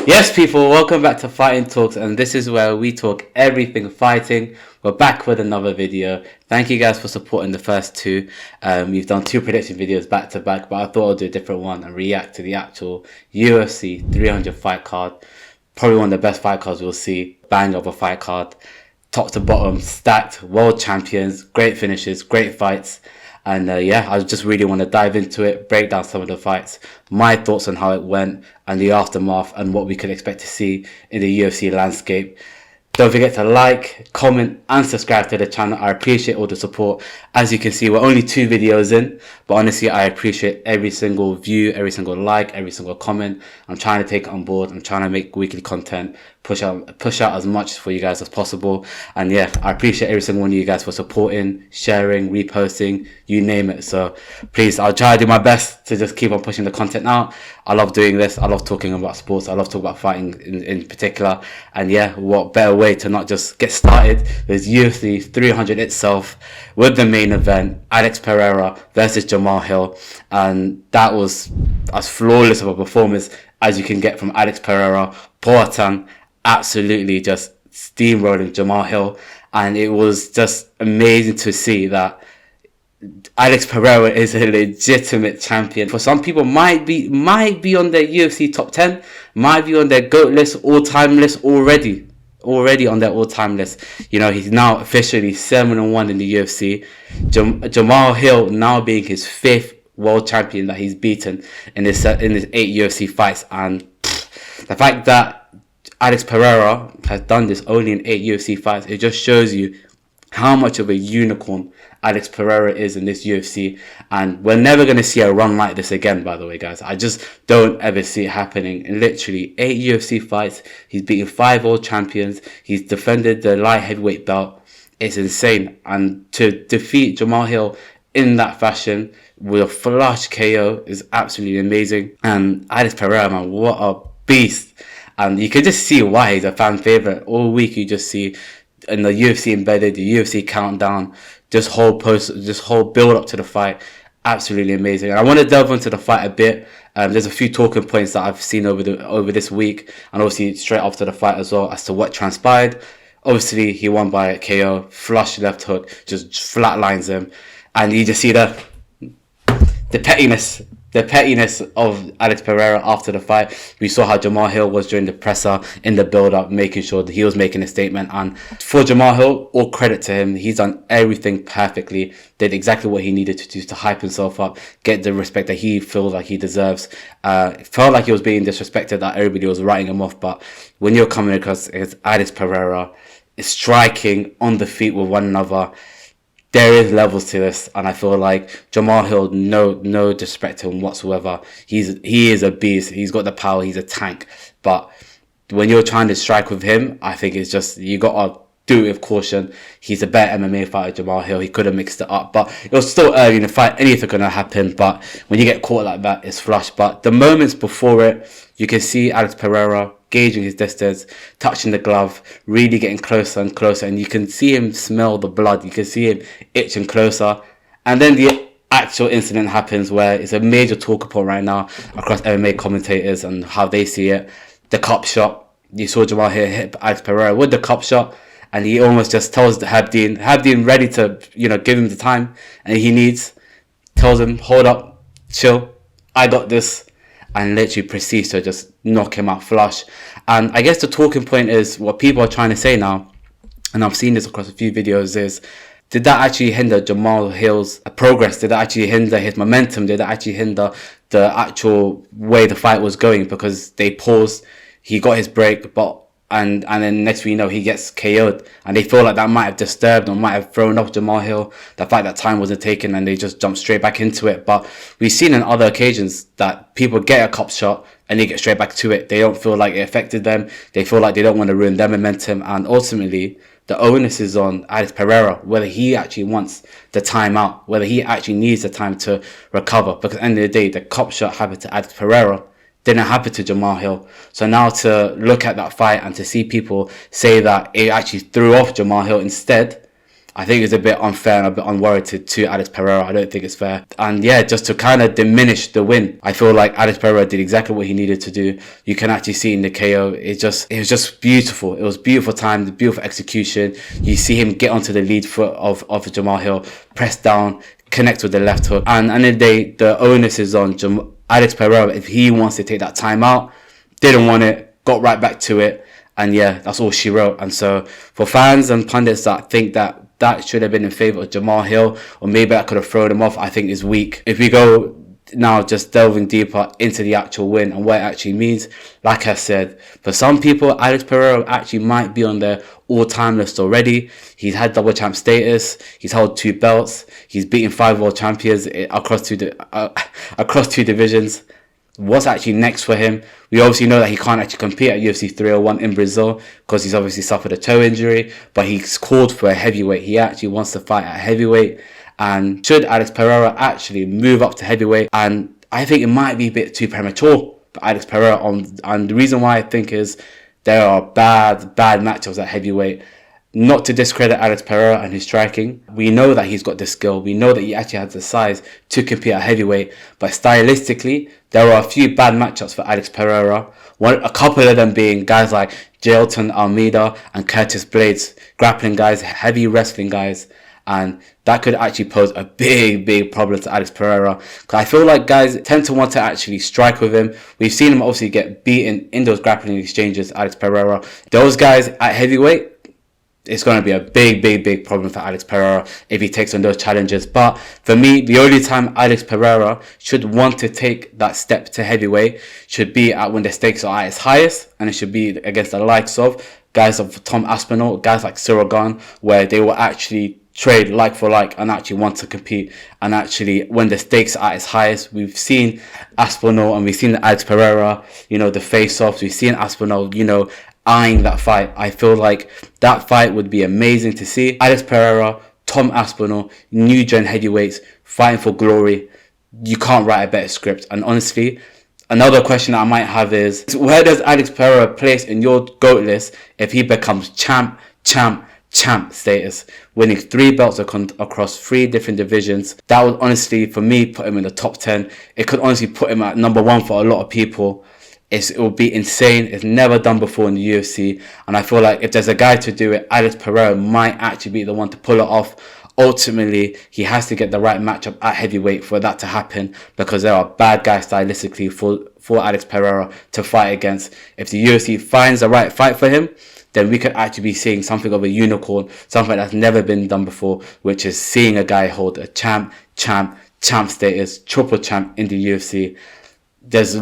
Yes, people, welcome back to Fighting Talks, and this is where we talk everything fighting. We're back with another video. Thank you guys for supporting the first two. We've done two prediction videos back to back, but I thought I'd do a different one and react to the actual UFC 300 fight card. Probably one of the best fight cards we'll see. Bang of a fight card. Top to bottom, stacked, world champions, great finishes, great fights. And I just really want to dive into it, break down some of the fights, my thoughts on how it went, and the aftermath, and what we could expect to see in the UFC landscape. Don't forget to like, comment, and subscribe to the channel. I appreciate all the support. As you can see, we're only 2 videos in, but honestly, I appreciate every single view, every single like, every single comment. I'm trying to take it on board. I'm trying to make weekly content, push out as much for you guys as possible. And yeah, I appreciate every single one of you guys for supporting, sharing, reposting, you name it. So please, I'll try to do my best to just keep on pushing the content out. I love doing this. I love talking about sports. I love talking about fighting in particular. And yeah, what better way to not just get started with UFC 300 itself, with the main event, Alex Pereira versus Jamahal Hill. And that was as flawless of a performance as you can get from Alex Pereira. Poatan absolutely just steamrolling Jamahal Hill, and it was just amazing to see that Alex Pereira is a legitimate champion. For some people, might be on their UFC top 10, might be on their GOAT list, all-time list already on their all-time list. You know, he's now officially 7-1 in the UFC. Jamahal Hill now being his 5th world champion that he's beaten in his 8 UFC fights, and the fact that Alex Pereira has done this only in 8 UFC fights, it just shows you how much of a unicorn Alex Pereira is in this UFC. And we're never going to see a run like this again, by the way, guys. I just don't ever see it happening. In literally 8 UFC fights, he's beaten 5 world champions. He's defended the light heavyweight belt. It's insane. And to defeat Jamahal Hill in that fashion with a flush KO is absolutely amazing. And Alex Pereira, man, what a beast. And you can just see why he's a fan favorite. All week you just see in the UFC embedded, the UFC countdown, this whole build up to the fight, absolutely amazing. And I want to delve into the fight a bit. There's a few talking points that I've seen over this week, and obviously straight after the fight as well, as to what transpired. Obviously, he won by a KO, flush left hook, just flatlines him, and you just see the pettiness of Alex Pereira after the fight. We saw how Jamahal Hill was during the presser in the build-up, making sure that he was making a statement. And for Jamahal Hill, all credit to him. He's done everything perfectly, did exactly what he needed to do to hype himself up, get the respect that he feels like he deserves. Felt like he was being disrespected, that everybody was writing him off. But when you're coming across as Alex Pereira, is striking on the feet with one another, there is levels to this, and I feel like Jamahal Hill, no disrespect to him whatsoever. He is a beast. He's got the power. He's a tank. But when you're trying to strike with him, I think it's just, you gotta do it with caution. He's a better MMA fighter, Jamahal Hill. He could have mixed it up, but it was still early in the fight. Anything could have happened, but when you get caught like that, it's flush. But the moments before it, you can see Alex Pereira gauging his distance, touching the glove, really getting closer and closer, and you can see him smell the blood. You can see him itching closer, and then the actual incident happens, where it's a major talk point right now across MMA commentators and how they see it. The cop shot. You saw Jamahal here hit Alex Pereira with the cop shot, and he almost just tells Habdin ready to, give him the time and he needs, tells him, hold up, chill, I got this, and literally proceeds to just knock him out flush. And I guess the talking point is, what people are trying to say now, and I've seen this across a few videos, is, did that actually hinder Jamahal Hill's progress? Did that actually hinder his momentum? Did that actually hinder the actual way the fight was going? Because they paused, he got his break, and then next thing you know, he gets KO'd, and they feel like that might have disturbed or might have thrown off Jamahal Hill, the fact that time wasn't taken, and they just jumped straight back into it. But we've seen on other occasions that people get a cop shot and they get straight back to it. They don't feel like it affected them. They feel like they don't want to ruin their momentum, and ultimately the onus is on Alex Pereira, whether he actually wants the time out, whether he actually needs the time to recover. Because at the end of the day, the cop shot happened to Alex Pereira, didn't happen to Jamahal Hill. So now to look at that fight and to see people say that it actually threw off Jamahal Hill instead, I think it's a bit unfair and a bit unwarranted to Alex Pereira. I don't think it's fair. And yeah, just to kind of diminish the win, I feel like Alex Pereira did exactly what he needed to do. You can actually see in the KO, it was just beautiful. It was beautiful time, the beautiful execution. You see him get onto the lead foot of Jamahal Hill, press down, connect with the left hook. And at the end of the day, the onus is on Alex Pereira. If he wants to take that time out, didn't want it, got right back to it. And yeah, that's all she wrote. And so for fans and pundits that think that should have been in favour of Jamahal Hill, or maybe that could have thrown him off, I think is weak. If we go now just delving deeper into the actual win and what it actually means, like I said, for some people, Alex Pereira actually might be on their all-time list already. He's had double champ status. He's held 2 belts. He's beaten 5 world champions across two divisions. What's actually next for him? We obviously know that he can't actually compete at UFC 301 in Brazil because he's obviously suffered a toe injury, but he's called for a heavyweight. He actually wants to fight at heavyweight. And should Alex Pereira actually move up to heavyweight? And I think it might be a bit too premature for Alex Pereira. And the reason why I think is there are bad matchups at heavyweight. Not to discredit Alex Pereira and his striking. We know that he's got the skill. We know that he actually has the size to compete at heavyweight. But stylistically, there are a few bad matchups for Alex Pereira. A couple of them being guys like Jailton Almeida and Curtis Blades, grappling guys, heavy wrestling guys. And that could actually pose a big problem to Alex Pereira. Because I feel like guys tend to want to actually strike with him. We've seen him obviously get beaten in those grappling exchanges, Alex Pereira. Those guys at heavyweight, it's going to be a big problem for Alex Pereira if he takes on those challenges. But for me, the only time Alex Pereira should want to take that step to heavyweight should be at when the stakes are at its highest, and it should be against the likes of guys of Tom Aspinall, guys like Cyril Gane, where they will actually trade like for like and actually want to compete. And actually, when the stakes are at its highest, we've seen Aspinall and we've seen Alex Pereira, the face-offs. We've seen Aspinall, eyeing that fight. I feel like that fight would be amazing to see. Alex Pereira, Tom Aspinall, new gen heavyweights fighting for glory. You can't write a better script. And honestly, another question that I might have is, where does Alex Pereira place in your GOAT list if he becomes champ status, winning 3 belts across 3 different divisions? That would honestly, for me, put him in the top 10. It could honestly put him at number 1 for a lot of people. It will be insane. It's never done before in the UFC. And I feel like if there's a guy to do it, Alex Pereira might actually be the one to pull it off. Ultimately, he has to get the right matchup at heavyweight for that to happen, because there are bad guys stylistically for Alex Pereira to fight against. If the UFC finds the right fight for him, then we could actually be seeing something of a unicorn, something that's never been done before, which is seeing a guy hold a champ status, triple champ in the UFC. There's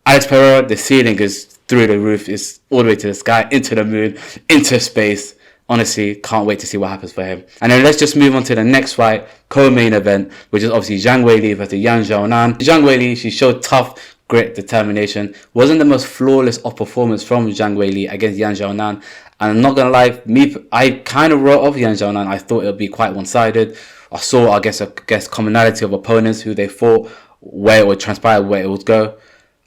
Alex Pereira, the ceiling is through the roof, is all the way to the sky, into the moon, into space. Honestly, can't wait to see what happens for him. And then let's just move on to the next fight, co-main event, which is obviously Zhang Weili versus Yan Xiaonan. Zhang Weili, she showed tough, grit, determination. Wasn't the most flawless of performance from Zhang Weili against Yan Xiaonan. And I'm not gonna lie, I kind of wrote off Yan Xiaonan. I thought it would be quite one-sided. I saw, I guess, commonality of opponents who they fought, where it would transpire, where it would go.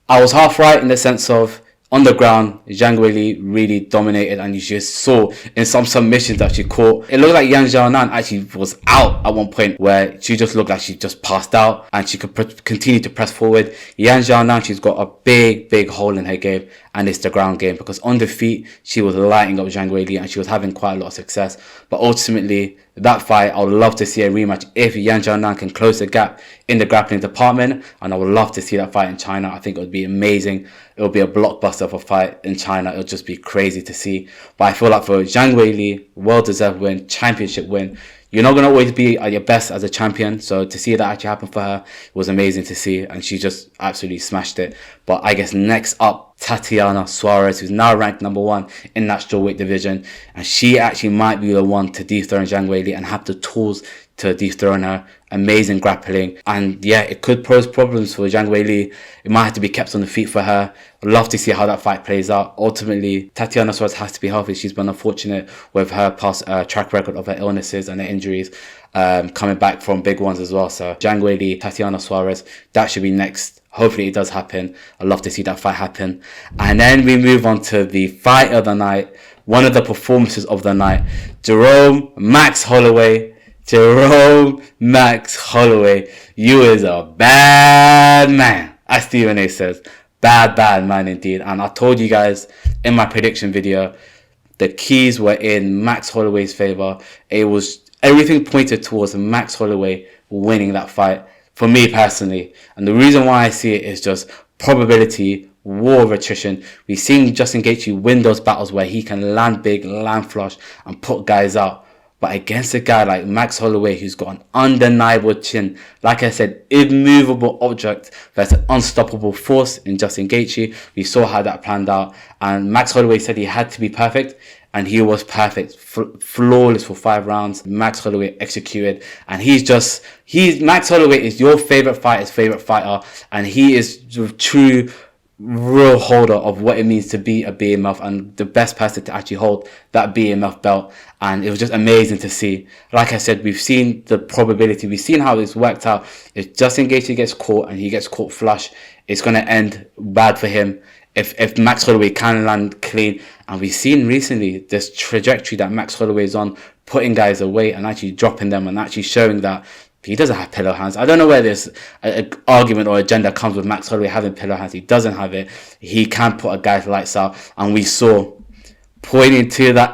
I was half right in the sense of, on the ground, Zhang Weili really dominated, and you just saw in some submissions that she caught. It looked like Yan Xiaonan actually was out at one point, where she just looked like she just passed out and she could continue to press forward. Yan Xiaonan, she's got a big hole in her game, and it's the ground game, because on the feet, she was lighting up Zhang Weili and she was having quite a lot of success. But ultimately, that fight, I would love to see a rematch if Yan Xiaonan can close the gap in the grappling department, and I would love to see that fight in China. I think it would be amazing. It would be a blockbuster of a fight in China. It would just be crazy to see. But I feel like for Zhang Weili, well-deserved win, championship win. You're not going to always be at your best as a champion, so to see that actually happen for her was amazing to see, and she just absolutely smashed it. But I guess next up, Tatiana Suarez, who's now ranked number 1 in that strawweight division, and she actually might be the one to dethrone Zhang Weili and have the tools to dethrone her. Amazing grappling, and yeah, it could pose problems for Zhang Weili. It might have to be kept on the feet for her. I'd love to see how that fight plays out. Ultimately, Tatiana Suarez has to be healthy. She's been unfortunate with her past track record of her illnesses and her injuries. coming back from big ones as well. So Zhang Weili, Tatiana Suarez, that should be next. Hopefully it does happen. I'd love to see that fight happen. And then we move on to the fight of the night, one of the performances of the night. Jerome Max Holloway. Jerome Max Holloway, you is a bad man, as Stephen A says. Bad man indeed. And I told you guys in my prediction video, the keys were in Max Holloway's favor. It was everything pointed towards Max Holloway winning that fight for me personally. And the reason why I see it is just probability, war of attrition. We've seen Justin Gaethje win those battles where he can land big, land flush, and put guys out. But against a guy like Max Holloway, who's got an undeniable chin, like I said, immovable object versus an unstoppable force in Justin Gaethje, we saw how that planned out. And Max Holloway said he had to be perfect, and he was perfect, flawless for 5 rounds. Max Holloway executed, and Max Holloway is your favorite fighter's favorite fighter, and he is the true real holder of what it means to be a BMF and the best person to actually hold that BMF belt. And it was just amazing to see. Like I said, we've seen the probability, we've seen how it's worked out. If Justin Gaethje gets caught and he gets caught flush, it's going to end bad for him. If Max Holloway can land clean, and we've seen recently this trajectory that Max Holloway is on, putting guys away and actually dropping them and actually showing that he doesn't have pillow hands. I don't know where this argument or agenda comes with Max Holloway having pillow hands. He doesn't have it. He can put a guy's lights out. And we saw, pointing to the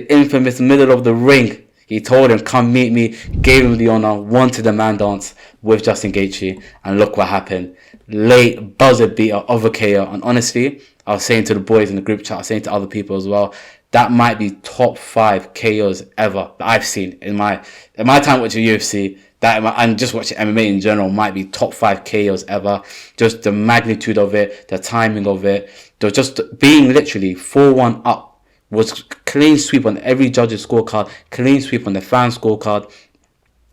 infamous middle of the ring, he told him, come meet me, gave him the honor, wanted the man dance with Justin Gaethje. And look what happened. Late buzzer beater of a KO. And honestly, I was saying to the boys in the group chat, I was saying to other people as well, that might be top 5 KOs ever that I've seen in my time watching UFC. And just watching MMA in general might be top 5 KOs ever. Just the magnitude of it, the timing of it, just being literally 4-1 up was clean sweep on every judge's scorecard, clean sweep on the fan scorecard.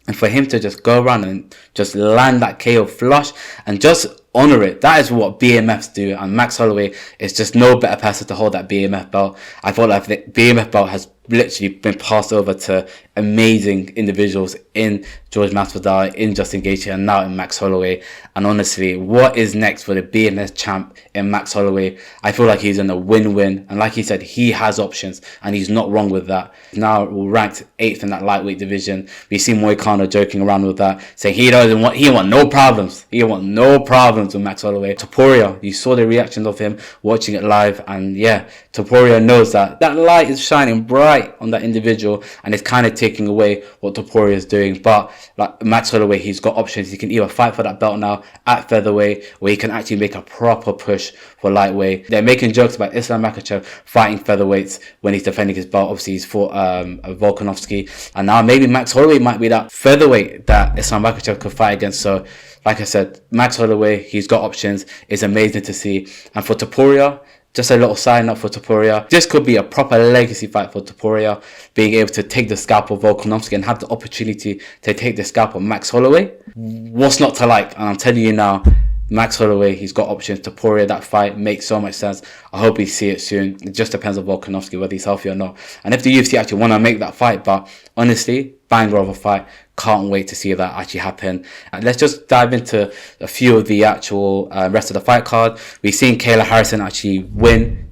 And for him to just go around and just land that KO flush and just honor it, that is what BMFs do. And Max Holloway is just no better person to hold that BMF belt. I feel like the BMF belt has literally been passed over to amazing individuals in George Masvidal, in Justin Gaethje, and now in Max Holloway. And honestly, what is next for the BMF champ in Max Holloway? I feel like he's in a win-win, and like he said, he has options, and he's not wrong with that. Now ranked 8th in that lightweight division. We see Moicano joking around with that, saying he want no problems. He want no problems with Max Holloway. Topuria, you saw the reactions of him watching it live, and yeah, Topuria knows that light is shining bright on that individual, and it's kind of taking away what Topuria is doing. But like Max Holloway, he's got options. He can either fight for that belt now at featherweight, or he can actually make a proper push for lightweight. They're making jokes about Islam Makhachev fighting featherweights when he's defending his belt. Obviously, he's fought Volkanovski, and now maybe Max Holloway might be that featherweight that Islam Makhachev could fight against. So, like I said, Max Holloway, he's got options. It's amazing to see. And for Topuria, just a little sign up for Topuria. This could be a proper legacy fight for Topuria, being able to take the scalp of Volkanovski and have the opportunity to take the scalp of Max Holloway. What's not to like? And I'm telling you now, Max Holloway, he's got options. Topuria, that fight makes so much sense. I hope we see it soon. It just depends on Volkanovski, whether he's healthy or not. And if the UFC actually want to make that fight, but honestly, banger of a fight. Can't wait to see that actually happen. And let's just dive into a few of the actual rest of the fight card. We've seen Kayla Harrison actually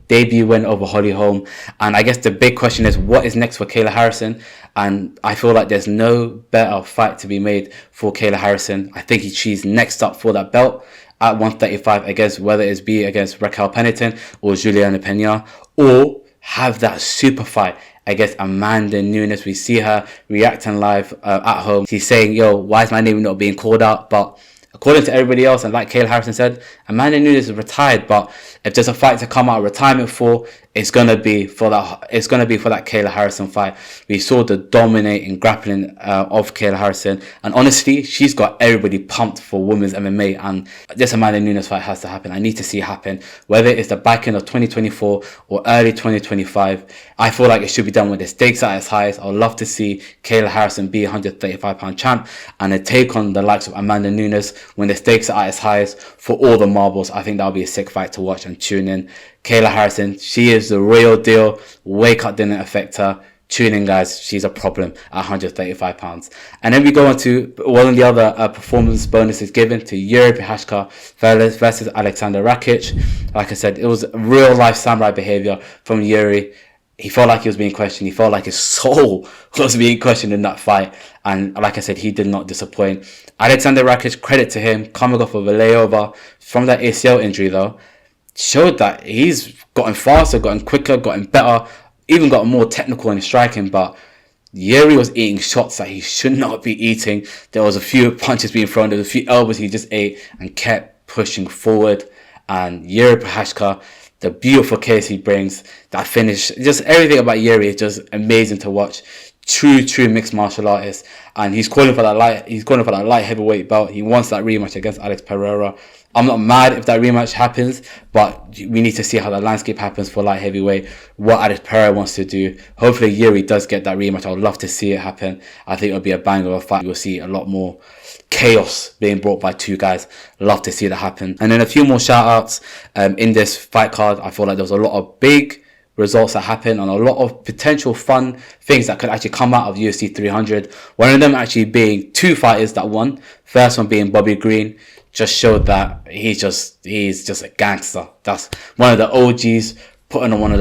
debut win over Holly Holm. And I guess the big question is, what is next for Kayla Harrison? And I feel like there's no better fight to be made for Kayla Harrison. I think she's next up for that belt at 135 against, whether it's be against Raquel Pennington or Juliana Pena, or have that super fight against Amanda Nunes. We see her reacting live at home. She's saying, yo, why is my name not being called out? But according to everybody else, and like Kayla Harrison said, Amanda Nunes is retired, but if there's a fight to come out of retirement for, it's gonna be for that Kayla Harrison fight. We saw the dominating grappling of Kayla Harrison, and honestly, she's got everybody pumped for women's MMA, and this Amanda Nunes fight has to happen. I need to see it happen, whether it's the back end of 2024 or early 2025. I feel like it should be done when the stakes are at its highest. I would love to see Kayla Harrison be 135-pound champ and then take on the likes of Amanda Nunes when the stakes are at its highest for all the marbles. I think that'll be a sick fight to watch and tune in. Kayla Harrison, she is the real deal. Weight cut didn't affect her. Tune in, guys. She's a problem at £135. And then we go on to one of the other performance bonuses given to Yuri Prochazka versus Alexander Rakic. Like I said, it was real life samurai behavior from Yuri. He felt like he was being questioned. He felt like his soul was being questioned in that fight. And like I said, he did not disappoint. Alexander Rakic, credit to him, coming off of a layover from that ACL injury though, showed that he's gotten faster, gotten quicker, gotten better, even got more technical in striking. But Yuri was eating shots that he should not be eating. There was a few punches being thrown, there was a few elbows he just ate and kept pushing forward. And Yuri Prochazka, the beautiful case he brings, that finish, just everything about Yuri is just amazing to watch. True mixed martial artist, and he's calling for that light heavyweight belt. He wants that rematch against Alex Pereira. I'm not mad if that rematch happens, but we need to see how the landscape happens for light heavyweight, what Alex Pereira wants to do. Hopefully Yuri does get that rematch. I would love to see it happen. I think it'll be a banger of a fight. We'll see a lot more chaos being brought by two guys. Love to see that happen. And then a few more shout outs in this fight card. I feel like there was a lot of big results that happen and a lot of potential fun things that could actually come out of UFC 300. One of them actually being two fighters that won. First one being Bobby Green. Just showed that he's just a gangster. That's one of the OGs, putting on one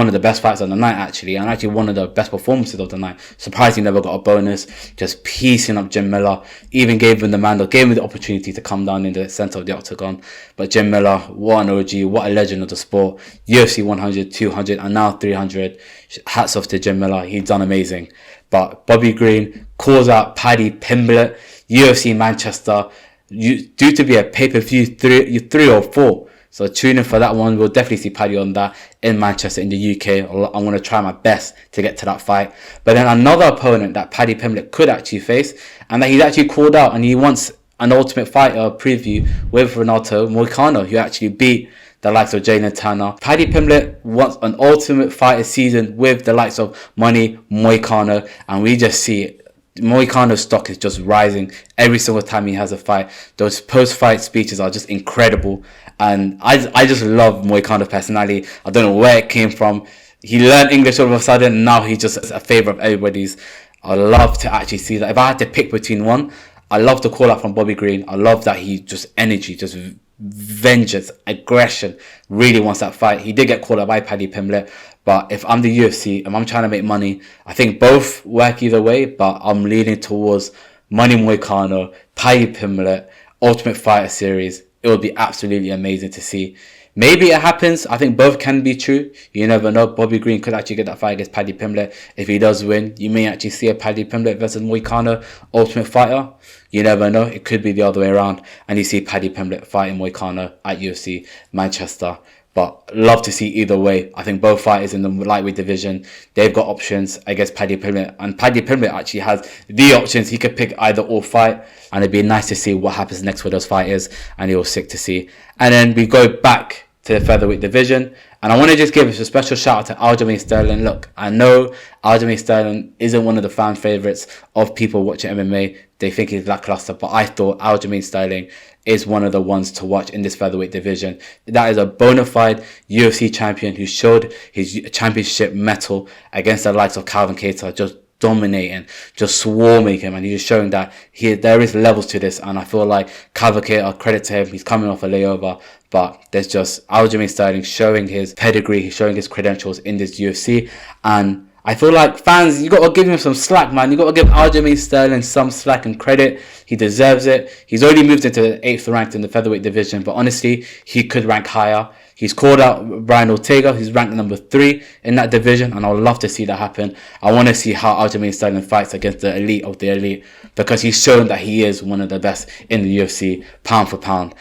of the best fights of the night actually, and actually one of the best performances of the night. Surprised he never got a bonus. Just piecing up Jim Miller. Even gave him the opportunity to come down in the center of the octagon. But Jim Miller, what an OG, what a legend of the sport. UFC 100, 200, and now 300. Hats off to Jim Miller. He's done amazing. But Bobby Green calls out Paddy Pimblett, UFC Manchester. Due to be a pay-per-view 3 or 4. So tune in for that one. We'll definitely see Paddy on that in Manchester in the UK. I'm going to try my best to get to that fight. But then another opponent that Paddy Pimblett could actually face, and that he's actually called out, and he wants an Ultimate Fighter preview with Renato Moicano, who actually beat the likes of Jalen Turner. Paddy Pimblett wants an Ultimate Fighter season with the likes of Manny Moicano, and we just see it. Moicano's stock is just rising every single time he has a fight. Those post-fight speeches are just incredible, and I just love Moicano's personality. I don't know where it came from. He learned English all of a sudden, and now he's just a favourite of everybody's. I love to actually see that. If I had to pick between one, I love the call out from Bobby Green. I love that he just energy, just vengeance, aggression, really wants that fight. He did get called out by Paddy Pimblett, but if I'm the UFC and I'm trying to make money, I think both work either way, but I'm leaning towards Manny Moicano, Paddy Pimblett, Ultimate Fighter series. It would be absolutely amazing to see. Maybe it happens. I think both can be true. You never know. Bobby Green could actually get that fight against Paddy Pimblett. If he does win, you may actually see a Paddy Pimblett versus Moicano Ultimate Fighter. You never know. It could be the other way around, and you see Paddy Pimblett fighting Moicano at UFC Manchester. But love to see either way. I think both fighters in the lightweight division, they've got options against Paddy Pimblett. And Paddy Pimblett actually has the options. He could pick either or fight. And it'd be nice to see what happens next with those fighters. And it was sick to see. And then we go back to the featherweight division. And I want to just give a special shout out to Aljamain Sterling. Look, I know Aljamain Sterling isn't one of the fan favourites of people watching MMA. They think he's lackluster. But I thought Aljamain Sterling is one of the ones to watch in this featherweight division. That is a bona fide UFC champion who showed his championship mettle against the likes of Calvin Kattar, just dominating, just swarming him, and he's just showing that there is levels to this. And I feel like Calvin Kattar, credit to him, he's coming off a layover, but there's just Aljamain Sterling showing his pedigree, he's showing his credentials in this UFC. And I feel like fans, you got to give him some slack, man. You got to give Aljamain Sterling some slack and credit. He deserves it. He's already moved into the 8th ranked in the featherweight division, but honestly, he could rank higher. He's called out Brian Ortega, who's ranked number 3 in that division, and I would love to see that happen. I want to see how Aljamain Sterling fights against the elite of the elite, because he's shown that he is one of the best in the UFC, pound for pound.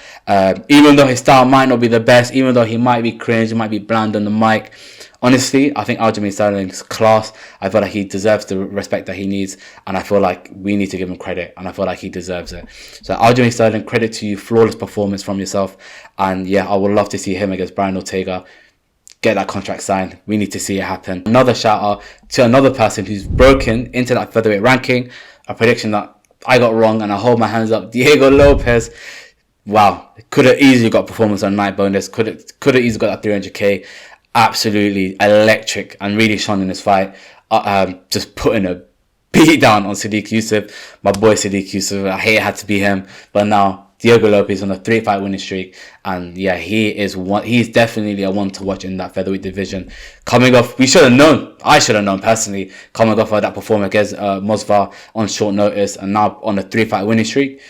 Even though his style might not be the best, even though he might be cringe, he might be bland on the mic, honestly, I think Aljamain Sterling's class. I feel like he deserves the respect that he needs, and I feel like we need to give him credit, and I feel like he deserves it. So Aljamain Sterling, credit to you, flawless performance from yourself, and yeah, I would love to see him against Brian Ortega. Get that contract signed. We need to see it happen. Another shout out to another person who's broken into that featherweight ranking, a prediction that I got wrong, and I hold my hands up. Diego Lopez. Wow, could have easily got performance on night bonus. Could have easily got that 300k. absolutely electric and really shone in this fight. Just putting a beat down on Sodiq Yusuff, my boy Sodiq Yusuff. I hate it had to be him, but now Diogo Lopez on a 3-fight winning streak, and yeah, he's definitely a one to watch in that featherweight division. Coming off, we should have known. I should have known personally. Coming off of that performance against Mosvar on short notice, and now on a 3-fight winning streak,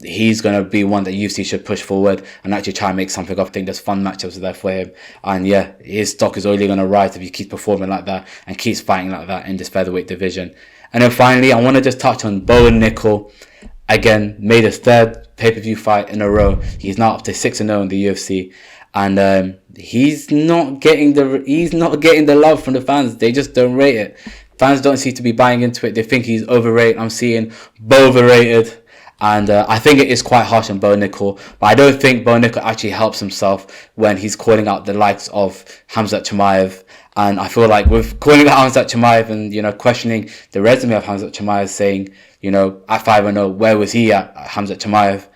he's going to be one that UFC should push forward and actually try and make something of. I think there's fun matchups there for him. And yeah, his stock is only going to rise if he keeps performing like that and keeps fighting like that in this featherweight division. And then finally, I want to just touch on Bowen Nickel. Again, made his third pay-per-view fight in a row. He's now up to 6-0 in the UFC. And he's not getting the love from the fans. They just don't rate it. Fans don't seem to be buying into it. They think he's overrated. I'm seeing overrated. And I think it is quite harsh on Bo Nickel, but I don't think Bo Nickel actually helps himself when he's calling out the likes of Khamzat Chimaev. And I feel like with calling out Khamzat Chimaev and, you know, questioning the resume of Khamzat Chimaev, saying, you know, at 5-0, where was he at Khamzat Chimaev?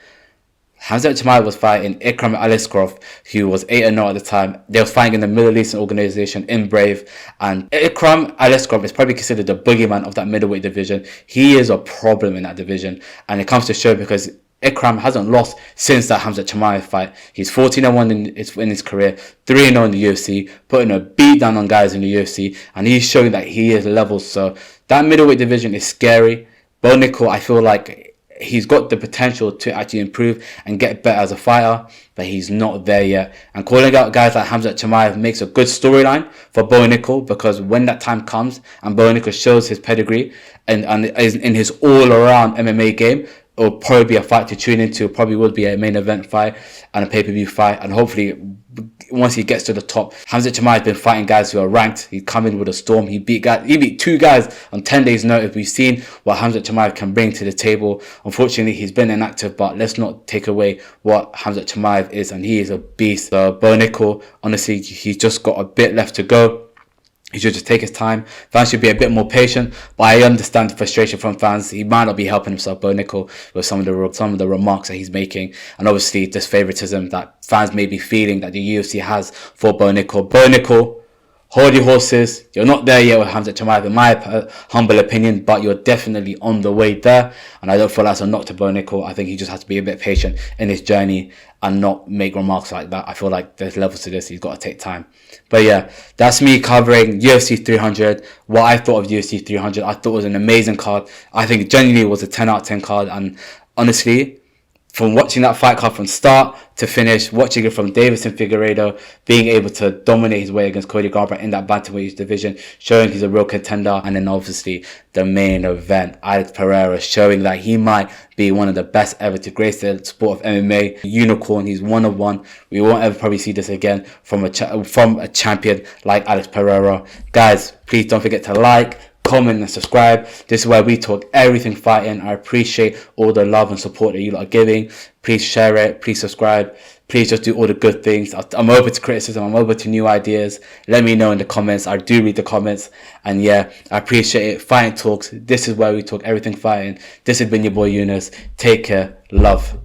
Khamzat Chimaev was fighting Ikram Aliskerov, who was 8-0 at the time. They were fighting in the Middle Eastern organization in Brave. And Ikram Aliskerov is probably considered the boogeyman of that middleweight division. He is a problem in that division. And it comes to show because Ikram hasn't lost since that Khamzat Chimaev fight. He's 14-1 in his career, 3-0 in the UFC, putting a beat down on guys in the UFC. And he's showing that he is level. So that middleweight division is scary. Bo Nickel, I feel like he's got the potential to actually improve and get better as a fighter, but he's not there yet. And calling out guys like Khamzat Chimaev makes a good storyline for Bo Nickel, because when that time comes and Bo Nickel shows his pedigree and is in his all-around MMA game, it'll probably be a fight to tune into. It probably would be a main event fight and a pay-per-view fight. And hopefully, once he gets to the top, Khamzat Chimaev has been fighting guys who are ranked. He's coming with a storm. He beat 2 guys on 10 days' notice. We've seen what Khamzat Chimaev can bring to the table. Unfortunately, he's been inactive, but let's not take away what Khamzat Chimaev is, and he is a beast. Bo Nickel, honestly, he's just got a bit left to go. He should just take his time. Fans should be a bit more patient, but I understand the frustration from fans. He might not be helping himself, Bo Nickel, with some of the remarks that he's making, and obviously this favoritism that fans may be feeling that the UFC has for Bo Nickel. Bo Nickel, hold your horses. You're not there yet with Khamzat Chimaev, in my humble opinion, but you're definitely on the way there. And I don't feel that's a knock to Bo Nickel. I think he just has to be a bit patient in his journey and not make remarks like that. I feel like there's levels to this. He's got to take time. But yeah, that's me covering UFC 300. What I thought of UFC 300. I thought it was an amazing card. I think genuinely it was a 10 out of 10 card. And honestly, from watching that fight card from start to finish, watching it from Deiveson Figueiredo being able to dominate his way against Cody Garbrandt in that bantamweight division, showing he's a real contender. And then obviously the main event, Alex Pereira, showing that he might be one of the best ever to grace the sport of MMA. Unicorn, he's one of one. We won't ever probably see this again from a champion like Alex Pereira. Guys, please don't forget to like, comment and subscribe. This is where we talk everything fighting. I appreciate all the love and support that you lot are giving. Please share it, please subscribe, please just do all the good things. I'm open to criticism, I'm open to new ideas. Let me know in the comments. I do read the comments, and yeah, I appreciate it. Fighting Talks, this is where we talk everything fighting. This has been your boy Yunus. Take care, love.